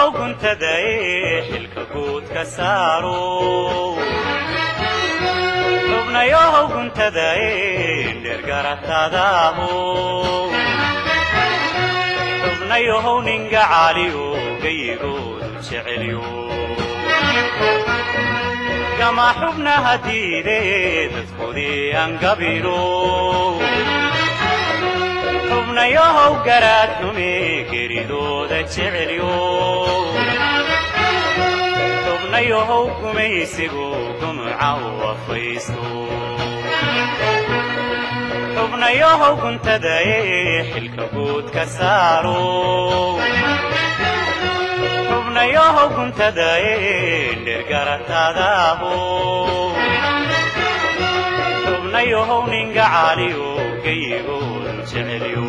يهو كنت دايح الكبوت كسارو حبنا يهو كنت دايح لرقرة تداهو حبنا يهو ننقى عاليو قيقود وشعليو كما حبنا هديدي تدخلي أنقبينو حبنا يهو قرات نمي قريدو دا تشعليو حبنا يهو قميسيقو قمعو وفيستو حبنا يهو كنت دايح الكبوت كسارو حبنا يهو كنت دايح لرقرة تداهو حبنا يهو ننقى عاليو قيقو شعليو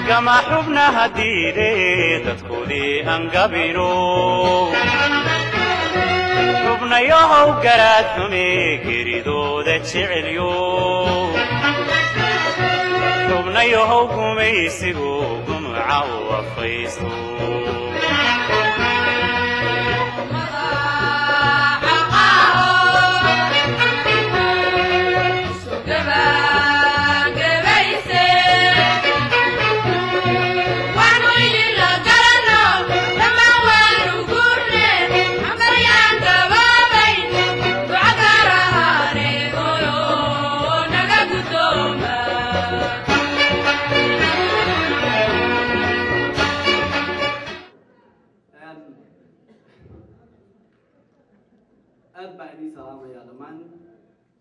كما حبنا هديدي تدخلي أنقبينو حبنا يهو قرات نمي قريدو دا شعليو حبنا يهو قميسيقو قمعو وفيستو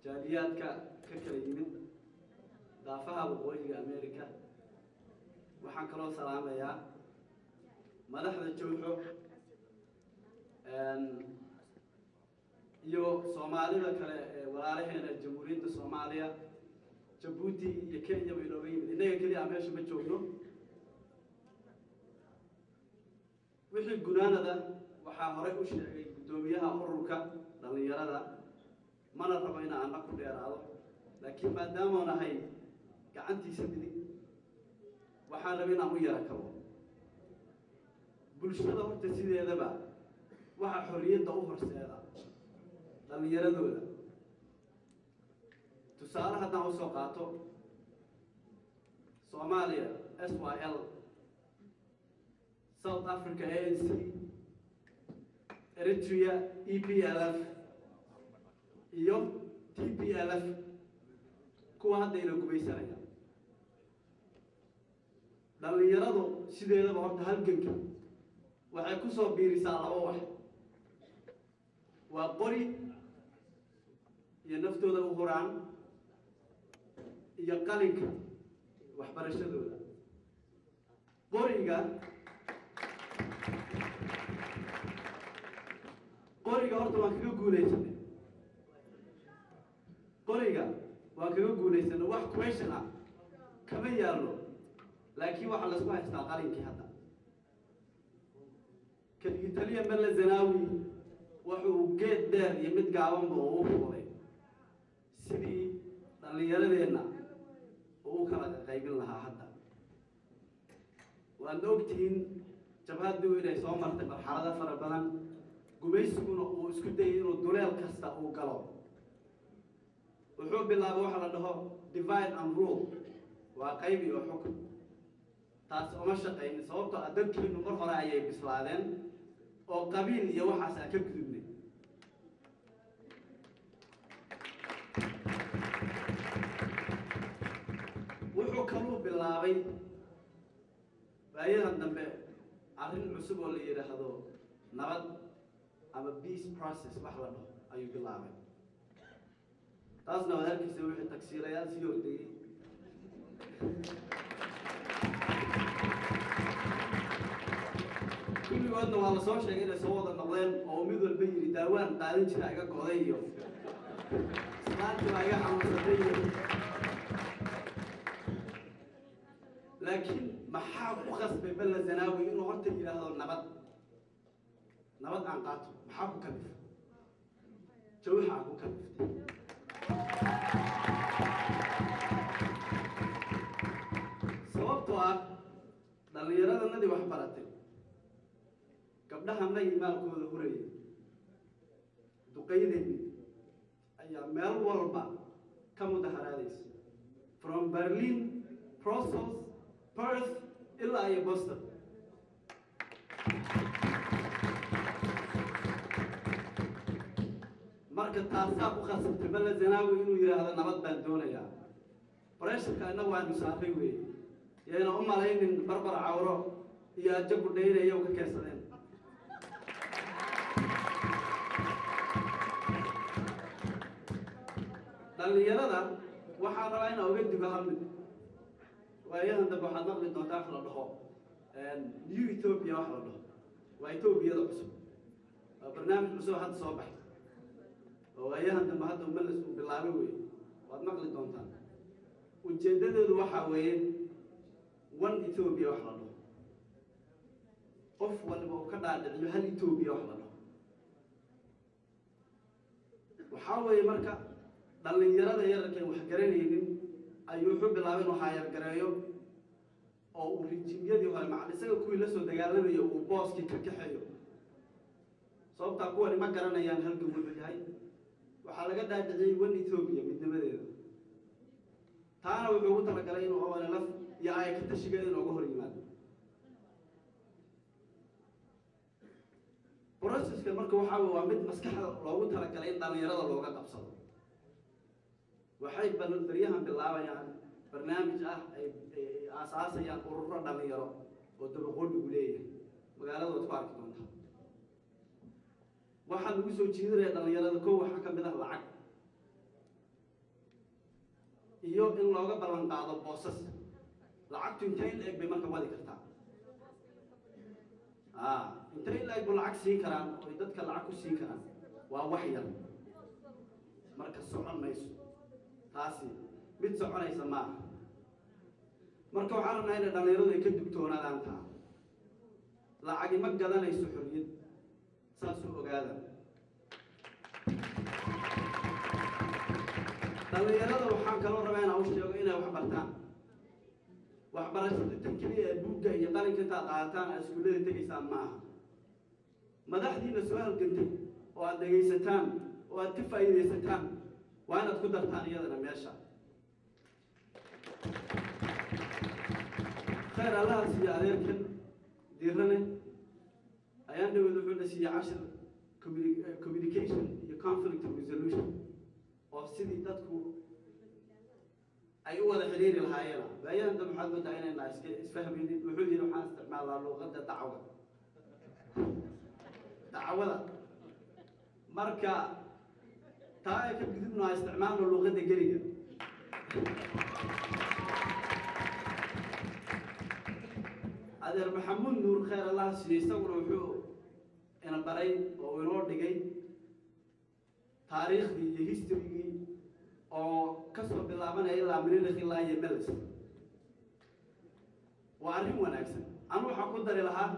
جاليات ككلمة ضافها بقوي أمريكا وحنكروا سلام يا مدح الجوحو يو صوماليا وعليهنا الجمهورية الصومالية جيبوتي يكينيا ويلوين إنك كلي أمريكا بتشوفه وحي الجنانة ده وحاهرك وشيء دوميها أوروكا لأن يرى ما نربينا أن نقول يا رب لكن ما دامنا هاي كعنتي سبدي وحاربنا ويا ركبه بلشنا وقت سيدي هذا بقى وحرية أوفر سيرة لأن يرى دولا تسارع هذا وسقاطه صوماليا SYL South Africa ANC Eritrea EPLF iyo TPLF kuwa hadda ila gubaysanaya dhalinyaradu sideedaba horta halganka waxay ku soo biirisaa laba wax waa qori iyo naftooda u huraan iyo qalinka waxbarashadooda qoriga horta waan kaga guulaysanay قريقة وكذا قوليسنا واحد كويسنا كم يارلو لكن واحد لسه يستقالين كهذا كإيطاليا ملا زناوي وحو جد دار يمد قاوم بوفوري سيدي اللي يردينا وكذا قايبين لها حتى وأندوكتين جبهات دويرة سومرت بالحرادة فربنا قبيسكون وسكتين ودولار كستا وقلب وحب الله بوحة لده divide and rule وقيبي وحكم تاس أمشق إن صوبته أدب كل نمر خلاص بسلادين أو قبيل يوحى ساكب كذبني وحكموا بالله بي بأيها النبي عارفين عصب اللي يرحضوا نبض أما peace process وحده أيو بالله بي تاسنا وهالك يسوي التكسيريات سيوردي كل وقتنا والله صار شيء كده سواد النظام أو ميدو البيري دوان قارن شيء حاجة قضية سمعت حاجة حماسية لكن ما حاب أخص ببلد زناوي إنه هرت إلى هذا نبض عن قاته ما حاب كلف شو حاب كلف sababtoo ah dhalinyarada nadii wax baratay gabdhahana maalkooda huraya duqeydeenni ayaa meel walba ka mudaharaadaysa from Berlin, Brussels, Perth ilaa iyo Boston. marka taasaa ku khasabtay Mala Zanaawi inuu yiraahdo nabad baan doonayaa. Barashka annagu waanu saaray weey. Yeena u malaynin barbar cawro iyo ajabu dheereeyo ka keensadeen. dhalinyarada waxaa rabaa in uga digo hal mid. waayahan dambe waxaad maqli doontaa wax la dhaho New Ethiopia wax la dhaho. waa Ethiopiyada cusub. waa barnaamij cusub hadda soo baxay. waayahan dambe hadda Mala uu bilaabay weey. waad maqli doontaa. ujeedadeedu waxa weeye one Ethiopia wax la dhaho. qof walba oo ka dhaadhiciyo hal Ethiopia wax la dhaho. waxa weeye marka dhalinyarada yararkay wax garanaynin ayuu wuxuu bilaabay inuu hayar gareeyo oo uu rijimyadii hore macna isaga kuwii la soo dagaalamayo uu booskii ka kaxeeyo sababta kuwani ma garanayaan halka uu yahay waxa laga dhaadhiciyay one Ethiopia midnimadeeda taana wuxuu ugu talagalay inuu ONLF iyo ay ka tashigeeda inuu hor yimaado processka marka waxa waa mid maskaxda loogu talagalay in dhalinyarada looga qabsado waxay baryahan bilaabayaan barnaamij ay aasaasayaan ururo dhalinyaro oo dabaqood ugu leeyahay magaalada wad ku arki doontaa waxaa lagu soo jiidanaya dhalinyarada koow waxa ka mid ah lacag iyo in looga ballan qaado boosas lacagtu intay leeg bay marka wadi kartaa intay leeg buu lacag siin karaan oo dadka lacag ku siin karaan waa wax yar marka socon mayso taasi mid soconaysa ma marka waxaan rabnaa in dhalinyaradu ay ka dugtoonaadaan taa lacag ma gadanayso xorriyad saas oo ogaada dhalinyarada waxaan kaloo rabaa inaan u sheego inay wax bartaan waxbarashada tan keliya ee buugga iyo qalinka intaad qaadataan aad iskuullada tegaysaan ma aha madaxdiina soo halgantay oo aad dhegaysataan oo aad ka faa'iidaysataan waa inaad ku dartaan iyadana meesha khayr allaha siiya adeerkan diirane ayaan dhawad wuxuuna siiyey cashir communication iyo conflict resolution oo sidii dadku ay u wada xiriiri lahaayeen bayaan dad maxaad moodaa inayna isfahmaynin wuxuu yidhi waxaan isticmaalaa luuqadda dacwada marka taa ay ka gudubno aan isticmaalno luuqadda geliga adeer maxamuud nuur khayr allah siiyey isaguna wuxuu ina baray oo inoo dhigay taariikhdii iyo historygii oo ka soo bilaabanaya ilaa Menelik ilaa iyo Meles waa arrin wanaagsan anu waxaan ku dari lahaa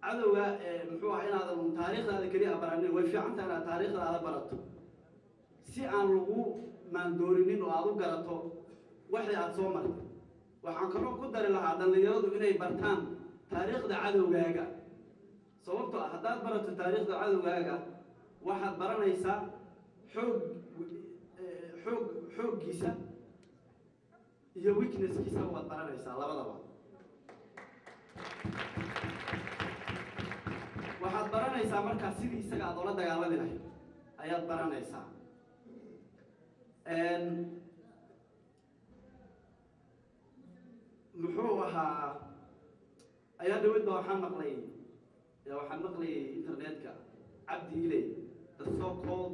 cadowga muxuu ahaa inaadan taariikhdaada keliya baranin way fiican tahay inaad taariikhdaada barato si aan lagu maandoorinin oo aad u garato wixii aad soo martay waxaan kaloo ku dari lahaa dhalinyaradu inay bartaan taariikhda cadowgaaga sababtoo ah haddaad barato taariikhda cadowgaaga waxaad baranaysaa xooggiisa iyo weaknesskiisa waad baranaysaa labadaba waxaad baranaysaa markaa sidii isaga aad ula dagaalami lahayd ayaad baranaysaa muxuu ahaa ayaa dhawada waxaan maqlay internetka Cabdi Ilay the so-called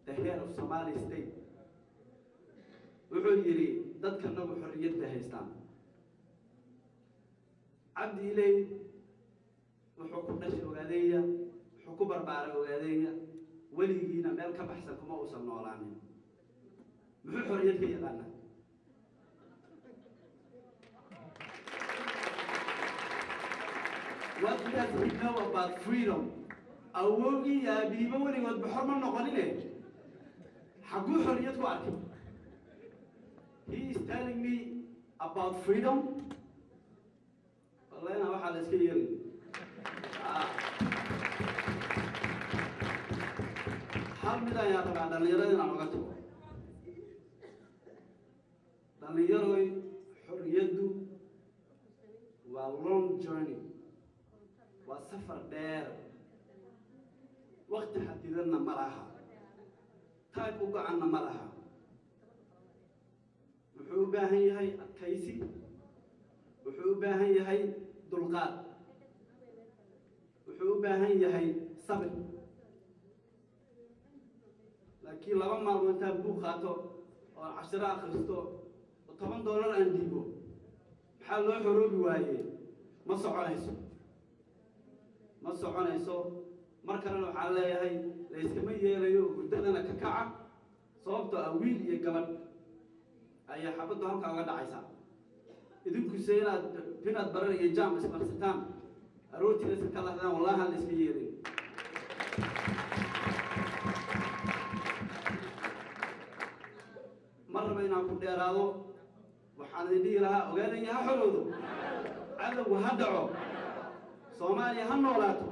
the head of Somali state wuxuu yiri dadka nagu xorriyadda haystaan Cabdi Ilay wuxuu ku dhashay ogaadeeya wuxuu ku barbaaray ogaadeeya weligiina meel ka baxsan kuma uusan noolaanin muxuu xorriyad ka yaqaanaa what does he know about freedom awoogi ya biiba weligood baxor ma noqonine xaguu xorriyad ku arkay he is telling me about freedom wallahi waxaa la iska yeelay mid ayaan rabaa dhalinyarada inaan uga tago dhalinyaroy xorriyaddu waa long journey waa safar dheer waqti xadidanna ma laha taag u gacanna ma laha wuxuu u baahan yahay adkaysi wuxuu u baahan yahay dulqaad wuxuu u baahan yahay sabir laakiin laba maalmood intaan buug qaato oo cashiro akhristo oo $10 aan dhiibo maxaa loo xoroobi waayey ma soconayso mar kalena waxaan leeyahay la iskama yeelayo hurdadana ka kaca sababtoo ah wiil iyo gabadh ayaa xabaddu halkaa uga dhacaysaa idinkuse inaad binaad barar iyo jaam ismarsataan aroortiina iska ka lahdaan wallahi aan la iska yeelay mar raba inaan ku dheeraado waxaan idin dhihi lahaa ogaadaya ha xorowdo cadowga ha dhaco soomaaliya ha noolaato